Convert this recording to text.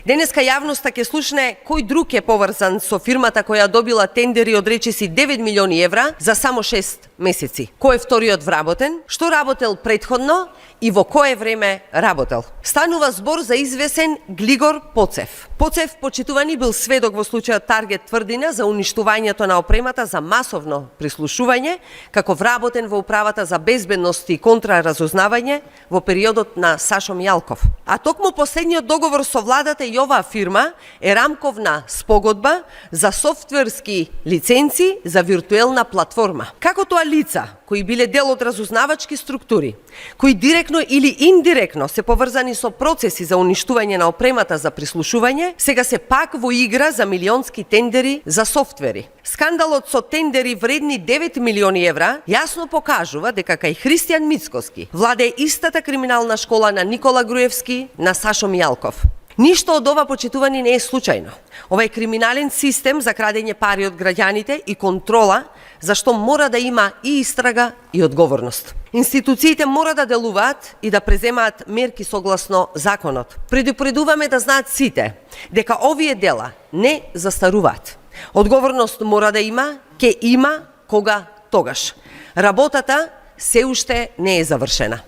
Денеска јавноста ќе слушне кој друг е поврзан со фирмата која добила тендери од речиси 9 милиони евра за само 6 месеци. Кој е вториот вработен, што работел претходно и во кое време работел. Станува збор за извесен Глигор Поцев. Поцев, почитувани, бил сведок во случајот Таргет Тврдина за уништувањето на опремата за масовно прислушување, како вработен во управата за безбедност и контраразузнавање во периодот на Сашо Мијалков. А токму последниот договор со владата и оваа фирма е рамковна спогодба за софтверски лиценци за виртуелна платформа. Како тоа лица кои биле дел од разузнавачки структури, кои директно или индиректно се поврзани со процеси за уништување на опремата за прислушување, сега се пак во игра за милионски тендери за софтвери. Скандалот со тендери вредни 9 милиони евра јасно покажува дека кај Христијан Мицкоски владее истата криминална школа на Никола Груевски, на Сашо Мијалков. Ништо од ова, почитувани, не е случајно. Ова е криминален систем за крадење пари од граѓаните и контрола, зашто мора да има и истрага и одговорност. Институциите мора да делуваат и да преземаат мерки согласно законот. Предупредуваме да знаат сите дека овие дела не застаруваат. Одговорност мора да има, ќе има кога тогаш. Работата се уште не е завршена.